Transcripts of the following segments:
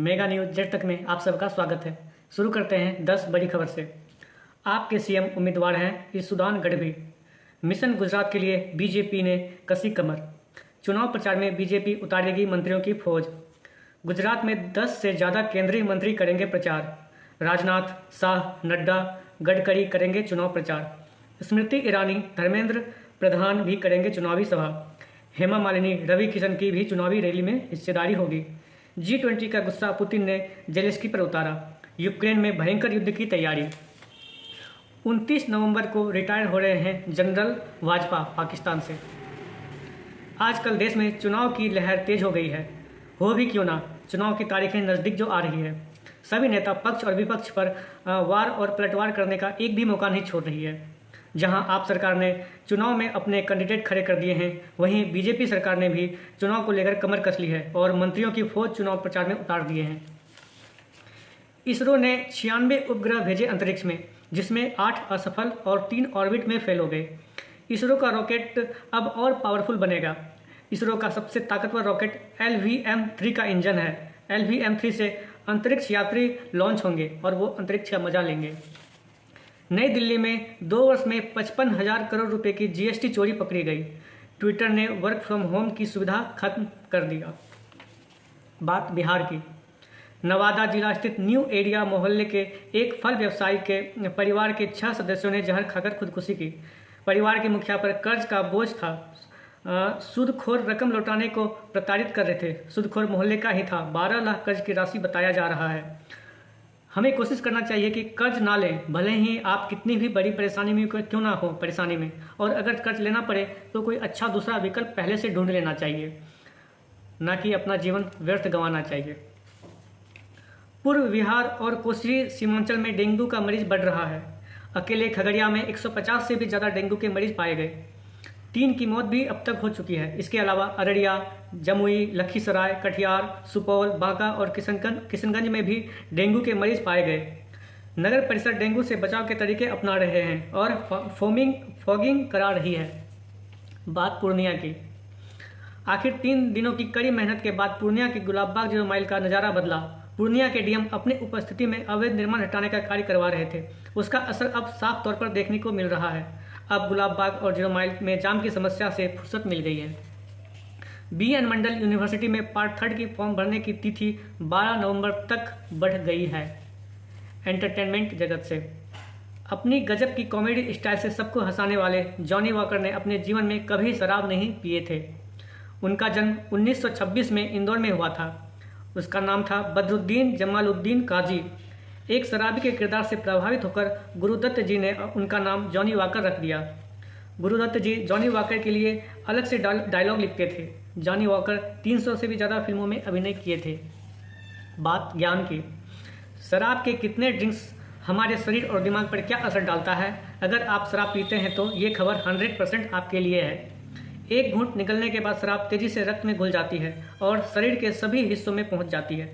Mega news Z तक में आप सबका स्वागत है। शुरू करते हैं 10 बड़ी खबर से। आपके सीएम उम्मीदवार हैं ईसुदान गढ़वी। मिशन गुजरात के लिए बीजेपी ने कसी कमर। चुनाव प्रचार में बीजेपी उतारेगी मंत्रियों की फौज। गुजरात में 10 से ज़्यादा केंद्रीय मंत्री करेंगे प्रचार। राजनाथ, शाह, नड्डा, गडकरी करेंगे चुनाव प्रचार। स्मृति ईरानी, धर्मेंद्र प्रधान भी करेंगे चुनावी सभा। हेमा मालिनी, रवि किशन की भी चुनावी रैली में हिस्सेदारी होगी। G20 का गुस्सा पुतिन ने जेलेंस्की पर उतारा। यूक्रेन में भयंकर युद्ध की तैयारी। 29 नवंबर को रिटायर हो रहे हैं जनरल वाजपा पाकिस्तान से। आजकल देश में चुनाव की लहर तेज हो गई है। हो भी क्यों ना, चुनाव की तारीखें नज़दीक जो आ रही है, सभी नेता पक्ष और विपक्ष पर वार और पलटवार करने का एक भी मौका नहीं छोड़ रही है। जहां आप सरकार ने चुनाव में अपने कैंडिडेट खड़े कर दिए हैं, वहीं बीजेपी सरकार ने भी चुनाव को लेकर कमर कस ली है और मंत्रियों की फौज चुनाव प्रचार में उतार दिए हैं। इसरो ने 96 उपग्रह भेजे अंतरिक्ष में, जिसमें 8 असफल और 3 ऑर्बिट में फेल हो गए। इसरो का रॉकेट अब और पावरफुल बनेगा। इसरो का सबसे ताकतवर रॉकेट LVM-3 का इंजन है। LVM-3 से अंतरिक्ष यात्री लॉन्च होंगे और वो अंतरिक्ष का मजा लेंगे। नई दिल्ली में 2 वर्ष में 55,000 करोड़ रुपए की GST चोरी पकड़ी गई। ट्विटर ने वर्क फ्रॉम होम की सुविधा खत्म कर दिया। बात बिहार की। नवादा जिला स्थित न्यू एरिया मोहल्ले के एक फल व्यवसायी के परिवार के 6 सदस्यों ने जहर खाकर खुदकुशी की। परिवार के मुखिया पर कर्ज का बोझ था। सूदखोर रकम लौटाने को प्रताड़ित कर रहे थे। सूदखोर मोहल्ले का ही था। 12 लाख कर्ज की राशि बताया जा रहा है। हमें कोशिश करना चाहिए कि कर्ज ना लें, भले ही आप कितनी भी बड़ी परेशानी में क्यों ना हो परेशानी में, और अगर कर्ज लेना पड़े तो कोई अच्छा दूसरा विकल्प पहले से ढूंढ लेना चाहिए, ना कि अपना जीवन व्यर्थ गंवाना चाहिए। पूर्व बिहार और कोसी सीमांचल में डेंगू का मरीज बढ़ रहा है। अकेले खगड़िया में 150 से भी ज़्यादा डेंगू के मरीज पाए गए। 3 की मौत भी अब तक हो चुकी है। इसके अलावा अररिया, जमुई, लखीसराय, कटिहार, सुपौल, बांका और किशनगंज में भी डेंगू के मरीज पाए गए। नगर परिषद डेंगू से बचाव के तरीके अपना रहे हैं और फॉगिंग करा रही है। बात पूर्णिया की। आखिर 3 दिनों की कड़ी मेहनत के बाद पूर्णिया के गुलाबबाग 0 माइल का नज़ारा बदला। पूर्णिया के डीएम अपनी उपस्थिति में अवैध निर्माण हटाने का कार्य करवा रहे थे। उसका असर अब साफ तौर पर देखने को मिल रहा है। अब गुलाबबाग और 0 माइल में जाम की समस्या से फुर्सत मिल गई है। BN मंडल यूनिवर्सिटी में पार्ट 3 की फॉर्म भरने की तिथि 12 नवंबर तक बढ़ गई है। एंटरटेनमेंट जगत से। अपनी गजब की कॉमेडी स्टाइल से सबको हंसाने वाले जॉनी वॉकर ने अपने जीवन में कभी शराब नहीं पिए थे। उनका जन्म 1926 में इंदौर में हुआ था। उसका नाम था बदरुद्दीन जमालुद्दीन काजी। एक शराबी के किरदार से प्रभावित होकर गुरुदत्त जी ने उनका नाम जॉनी वॉकर रख दिया। गुरुदत्त जी जॉनी वॉकर के लिए अलग से डायलॉग लिखते थे। जॉनी वॉकर 300 से भी ज़्यादा फिल्मों में अभिनय किए थे। बात ज्ञान की। शराब के कितने ड्रिंक्स हमारे शरीर और दिमाग पर क्या असर डालता है? अगर आप शराब पीते हैं तो ये खबर 100% आपके लिए है। एक घूंट निकलने के बाद शराब तेज़ी से रक्त में घुल जाती है और शरीर के सभी हिस्सों में पहुंच जाती है।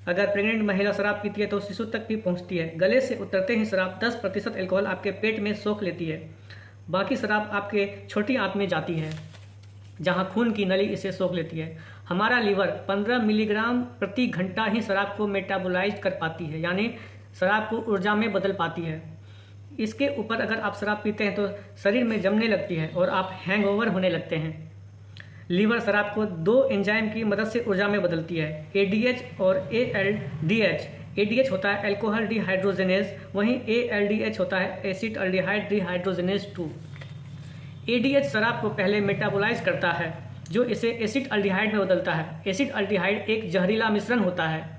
अगर प्रेग्नेंट महिला शराब पीती है तो शिशु तक भी पहुंचती है। गले से उतरते ही शराब 10% अल्कोहल आपके पेट में सोख लेती है। बाकी शराब आपके छोटी आंत में जाती है, जहां खून की नली इसे सोख लेती है। हमारा लीवर 15 मिलीग्राम प्रति घंटा ही शराब को मेटाबोलाइज कर पाती है, यानी शराब को ऊर्जा में बदल पाती है। इसके ऊपर अगर आप शराब पीते हैं तो शरीर में जमने लगती है और आप हैंगओवर होने लगते हैं। लीवर शराब को 2 एंजाइम की मदद से ऊर्जा में बदलती है, ADH और ALDH। ADH होता है अल्कोहल डिहाइड्रोजनेज, वहीं ALDH होता है एसिड अल्डिहाइड डिहाइड्रोजनेज 2। ADH शराब को पहले मेटाबोलाइज करता है, जो इसे एसिड अल्डिहाइड में बदलता है। एसिड अल्डिहाइड एक जहरीला मिश्रण होता है।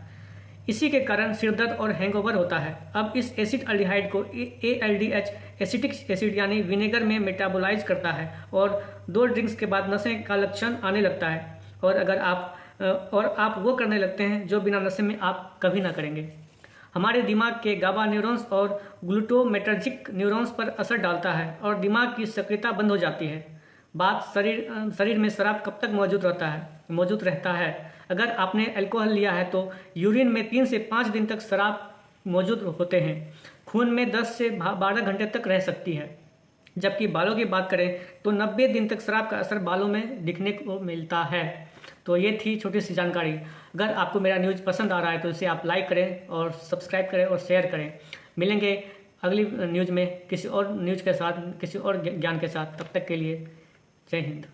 इसी के कारण सिरदर्द और हैंगओवर होता है। अब इस एसिड अल्डिहाइड को ALDH एसिटिक एसिड यानी विनेगर में मेटाबोलाइज करता है और 2 ड्रिंक्स के बाद नशे का लक्षण आने लगता है। और आप वो करने लगते हैं जो बिना नशे में आप कभी ना करेंगे। हमारे दिमाग के गाबा न्यूरॉन्स और ग्लूटामेटर्जिक न्यूरॉन्स पर असर डालता है और दिमाग की सक्रियता बंद हो जाती है। बात शरीर में शराब कब तक मौजूद रहता है। अगर आपने अल्कोहल लिया है तो यूरिन में 3 से 5 दिन तक शराब मौजूद होते हैं। खून में 10 से 12 घंटे तक रह सकती है। जबकि बालों की बात करें तो 90 दिन तक शराब का असर बालों में दिखने को मिलता है। तो ये थी छोटी सी जानकारी। अगर आपको मेरा न्यूज़ पसंद आ रहा है तो इसे आप लाइक करें और सब्सक्राइब करें और शेयर करें। मिलेंगे अगली न्यूज़ में किसी और न्यूज़ के साथ, किसी और ज्ञान के साथ। तब तक के लिए जय हिंद।